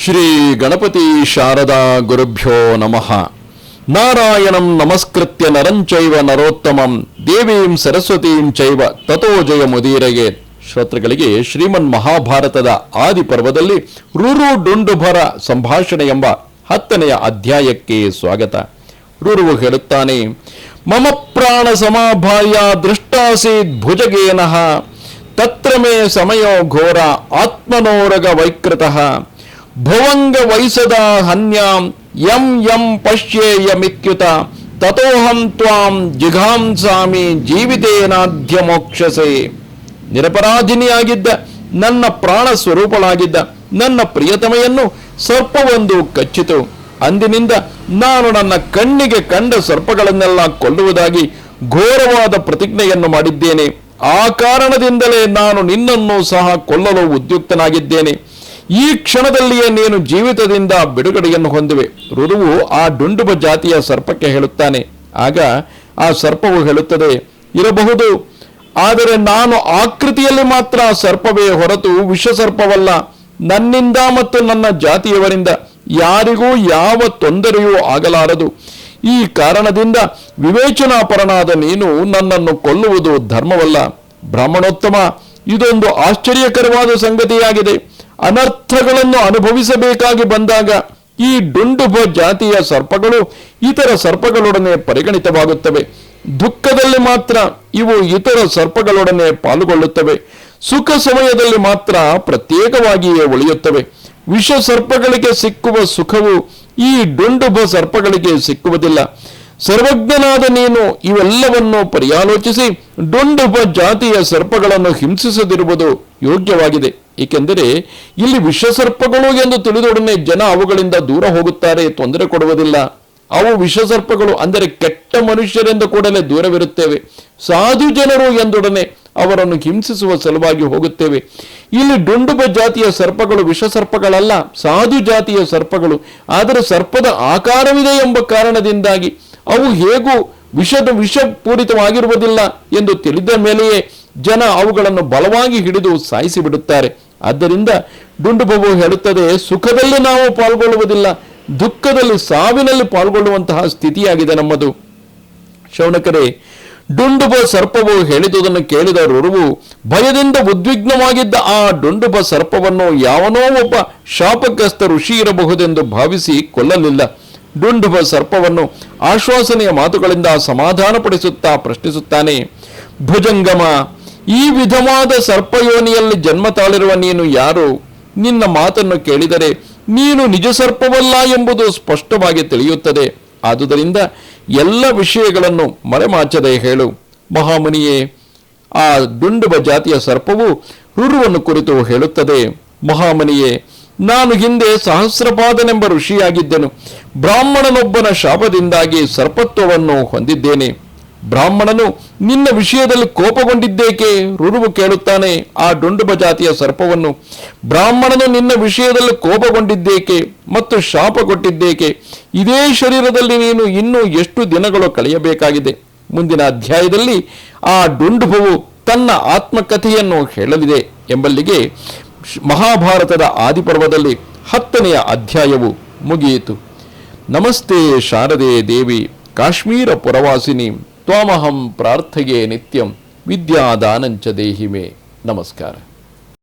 ಶ್ರೀ ಗಣಪತಿ ಶಾರದಾ ಗುರುಭ್ಯೋ ನಮಃ. ನಾರಾಯಣಂ ನಮಸ್ಕೃತ್ಯ ನರಂಚೈವ ನರೋತ್ತಮಂ ದೇವೀಂ ಸರಸ್ವತೀಂ ಚೈವ ತಥೋ ಜಯಮುದೀರಯೇ. ಶ್ರೋತೃಗಳಿಗೆ ಶ್ರೀಮನ್ ಮಹಾಭಾರತದ ಆದಿಪರ್ವದಲ್ಲಿ ರುರು ಡುಂಡುಭರ ಸಂಭಾಷಣೆ ಎಂಬ 10ನೆಯ ಅಧ್ಯಾಯಕ್ಕೆ ಸ್ವಾಗತ. ರುರುವು ಹೇಳುತ್ತಾನೆ, ಮಮ ಪ್ರಾಣ ಸಮಾಭಾರ್ಯ ದೃಷ್ಟಾಸೀದ್ ಭುಜಗೇನಃ ತತ್ರ ಮೇ ಸಮಯೋ ಘೋರ ಆತ್ಮನೋರಗ ವೈಕೃತಃ ಭುವಂಗ ವೈಸದ ಹನ್ಯಾಂ ಯಂ ಯಂ ಪಶ್ಯೇಯಮಿತ್ಯುತ ತಥೋಹಂ ತ್ವಾಂ ಜಿಘಾಂಸಾಮಿ ಜೀವಿತೇನಾದ್ಯ ಮೋಕ್ಷಸೆ. ನಿರಪರಾಧಿನಿಯಾಗಿದ್ದ ನನ್ನ ಪ್ರಾಣ ಸ್ವರೂಪಳಾಗಿದ್ದ ನನ್ನ ಪ್ರಿಯತಮೆಯನ್ನು ಸರ್ಪವೊಂದು ಕಚ್ಚಿತು. ಅಂದಿನಿಂದ ನಾನು ನನ್ನ ಕಣ್ಣಿಗೆ ಕಂಡ ಸರ್ಪಗಳನ್ನೆಲ್ಲ ಕೊಲ್ಲುವುದಾಗಿ ಘೋರವಾದ ಪ್ರತಿಜ್ಞೆಯನ್ನು ಮಾಡಿದ್ದೇನೆ. ಆ ಕಾರಣದಿಂದಲೇ ನಾನು ನಿನ್ನನ್ನು ಸಹ ಕೊಲ್ಲಲು ಉದ್ಯುಕ್ತನಾಗಿದ್ದೇನೆ. ಈ ಕ್ಷಣದಲ್ಲಿಯೇ ನೀನು ಜೀವಿತದಿಂದ ಬಿಡುಗಡೆಯನ್ನು ಹೊಂದುವೆ. ರುರುವು ಆ ಡುಂಡುಬ ಜಾತಿಯ ಸರ್ಪಕ್ಕೆ ಹೇಳುತ್ತಾನೆ. ಆಗ ಆ ಸರ್ಪವು ಹೇಳುತ್ತದೆ, ಇರಬಹುದು, ಆದರೆ ನಾನು ಆಕೃತಿಯಲ್ಲಿ ಮಾತ್ರ ಸರ್ಪವೇ ಹೊರತು ವಿಷಸರ್ಪವಲ್ಲ. ನನ್ನಿಂದ ಮತ್ತು ನನ್ನ ಜಾತಿಯವರಿಂದ ಯಾರಿಗೂ ಯಾವ ತೊಂದರೆಯೂ ಆಗಲಾರದು. ಈ ಕಾರಣದಿಂದ ವಿವೇಚನಾಪರನಾದ ನೀನು ನನ್ನನ್ನು ಕೊಲ್ಲುವುದು ಧರ್ಮವಲ್ಲ. ಬ್ರಾಹ್ಮಣೋತ್ತಮ, ಇದೊಂದು ಆಶ್ಚರ್ಯಕರವಾದ ಸಂಗತಿಯಾಗಿದೆ. ಅನರ್ಥಗಳನ್ನು ಅನುಭವಿಸಬೇಕಾಗಿ ಬಂದಾಗ ಈ ಡುಂಡುಬ ಜಾತಿಯ ಸರ್ಪಗಳು ಇತರ ಸರ್ಪಗಳೊಡನೆ ಪರಿಗಣಿತವಾಗುತ್ತವೆ. ದುಃಖದಲ್ಲಿ ಮಾತ್ರ ಇವು ಇತರ ಸರ್ಪಗಳೊಡನೆ ಪಾಲುಗೊಳ್ಳುತ್ತವೆ. ಸುಖ ಸಮಯದಲ್ಲಿ ಮಾತ್ರ ಪ್ರತ್ಯೇಕವಾಗಿಯೇ ಉಳಿಯುತ್ತವೆ. ವಿಷ ಸರ್ಪಗಳಿಗೆ ಸಿಕ್ಕುವ ಸುಖವು ಈ ಡುಂಡುಬ ಸರ್ಪಗಳಿಗೆ ಸಿಕ್ಕುವುದಿಲ್ಲ. ಸರ್ವಜ್ಞನಾದ ನೀನು ಇವೆಲ್ಲವನ್ನು ಪರ್ಯಾಲೋಚಿಸಿ ಡುಂಡುಬ ಜಾತಿಯ ಸರ್ಪಗಳನ್ನು ಹಿಂಸಿಸದಿರುವುದು ಯೋಗ್ಯವಾಗಿದೆ. ಏಕೆಂದರೆ ಇಲ್ಲಿ ವಿಷಸರ್ಪಗಳು ಎಂದು ತಿಳಿದೊಡನೆ ಜನ ಅವುಗಳಿಂದ ದೂರ ಹೋಗುತ್ತಾರೆ, ತೊಂದರೆ ಕೊಡುವುದಿಲ್ಲ. ಅವು ವಿಷಸರ್ಪಗಳು ಅಂದರೆ ಕೆಟ್ಟ ಮನುಷ್ಯರೆಂದು ಕೂಡಲೇ ದೂರವಿರುತ್ತೇವೆ. ಸಾಧು ಜನರು ಎಂದೊಡನೆ ಅವರನ್ನು ಹಿಂಸಿಸುವ ಸಲುವಾಗಿ ಹೋಗುತ್ತೇವೆ. ಇಲ್ಲಿ ಡುಂಡುಬ ಜಾತಿಯ ಸರ್ಪಗಳು ವಿಷಸರ್ಪಗಳಲ್ಲ, ಸಾಧು ಜಾತಿಯ ಸರ್ಪಗಳು. ಆದರೆ ಸರ್ಪದ ಆಕಾರವಿದೆ ಎಂಬ ಕಾರಣದಿಂದಾಗಿ ಅವು ಹೇಗೂ ವಿಷಪೂರಿತವಾಗಿರುವುದಿಲ್ಲ ಎಂದು ತಿಳಿದ ಮೇಲೆಯೇ ಜನ ಅವುಗಳನ್ನು ಬಲವಾಗಿ ಹಿಡಿದು ಸಾಯಿಸಿ ಬಿಡುತ್ತಾರೆ. ಆದ್ದರಿಂದ ಡುಂಡುಬವು ಹೇಳುತ್ತದೆ, ಸುಖದಲ್ಲಿ ನಾವು ಪಾಲ್ಗೊಳ್ಳುವುದಿಲ್ಲ, ದುಃಖದಲ್ಲಿ ಸಾವಿನಲ್ಲಿ ಪಾಲ್ಗೊಳ್ಳುವಂತಹ ಸ್ಥಿತಿಯಾಗಿದೆ ನಮ್ಮದು. ಶೌನಕರೇ, ಡುಂಡುಬ ಸರ್ಪವು ಹೇಳಿದುದನ್ನು ಕೇಳಿದ ರುರುವು ಭಯದಿಂದ ಉದ್ವಿಗ್ನವಾಗಿದ್ದ ಆ ಡುಂಡುಬ ಸರ್ಪವನ್ನು ಯಾವನೋ ಒಬ್ಬ ಶಾಪಗ್ರಸ್ತ ಋಷಿ ಇರಬಹುದೆಂದು ಭಾವಿಸಿ ಕೊಲ್ಲಲಿಲ್ಲ. ಡುಂಡುಬ ಸರ್ಪವನ್ನು ಆಶ್ವಾಸನೆಯ ಮಾತುಗಳಿಂದ ಸಮಾಧಾನಪಡಿಸುತ್ತಾ ಪ್ರಶ್ನಿಸುತ್ತಾನೆ, ಭುಜಂಗಮ, ಈ ವಿಧವಾದ ಸರ್ಪಯೋನಿಯಲ್ಲಿ ಜನ್ಮ ತಾಳಿರುವ ನೀನು ಯಾರು? ನಿನ್ನ ಮಾತನ್ನು ಕೇಳಿದರೆ ನೀನು ನಿಜ ಸರ್ಪವಲ್ಲ ಎಂಬುದು ಸ್ಪಷ್ಟವಾಗಿ ತಿಳಿಯುತ್ತದೆ. ಆದುದರಿಂದ ಎಲ್ಲ ವಿಷಯಗಳನ್ನು ಮರೆಮಾಚದೆ ಹೇಳು. ಮಹಾಮುನಿಯೇ, ಆ ಡುಂಡುಬ ಜಾತಿಯ ಸರ್ಪವು ರುರುವನ್ನು ಕುರಿತು ಹೇಳುತ್ತದೆ, ಮಹಾಮುನಿಯೇ, ನಾನು ಹಿಂದೆ ಸಹಸ್ರಪಾದನೆಂಬ ಋಷಿಯಾಗಿದ್ದೆನು. ಬ್ರಾಹ್ಮಣನೊಬ್ಬನ ಶಾಪದಿಂದಾಗಿ ಸರ್ಪತ್ವವನ್ನು ಹೊಂದಿದ್ದೇನೆ. ಬ್ರಾಹ್ಮಣನು ನಿನ್ನ ವಿಷಯದಲ್ಲಿ ಕೋಪಗೊಂಡಿದ್ದೇಕೆ? ರುರುವು ಕೇಳುತ್ತಾನೆ ಆ ಡುಂಡುಬ ಜಾತಿಯ ಸರ್ಪವನ್ನು. ಬ್ರಾಹ್ಮಣನು ನಿನ್ನ ವಿಷಯದಲ್ಲಿ ಕೋಪಗೊಂಡಿದ್ದೇಕೆ ಮತ್ತು ಶಾಪ ಕೊಟ್ಟಿದ್ದೇಕೆ? ಇದೇ ಶರೀರದಲ್ಲಿ ನೀನು ಇನ್ನೂ ಎಷ್ಟು ದಿನಗಳು ಕಳೆಯಬೇಕಾಗಿದೆ? ಮುಂದಿನ ಅಧ್ಯಾಯದಲ್ಲಿ ಆ ಡುಂಡುಬವು ತನ್ನ ಆತ್ಮಕಥೆಯನ್ನು ಹೇಳಲಿದೆ ಎಂಬಲ್ಲಿಗೆ ಮಹಾಭಾರತದ ಆದಿಪರ್ವದಲ್ಲಿ 10ನೆಯ ಅಧ್ಯಾಯವು ಮುಗಿಯಿತು. ನಮಸ್ತೆ ಶಾರದೆ ದೇವಿ ಕಾಶ್ಮೀರ ಪುರವಾಸಿನಿ ತ್ವಾಮಹಂ ಪ್ರಾರ್ಥಯೇ ನಿತ್ಯಂ ವಿದ್ಯಾದಾನಂಚ ದೇಹಿ ಮೇ. ನಮಸ್ಕಾರ.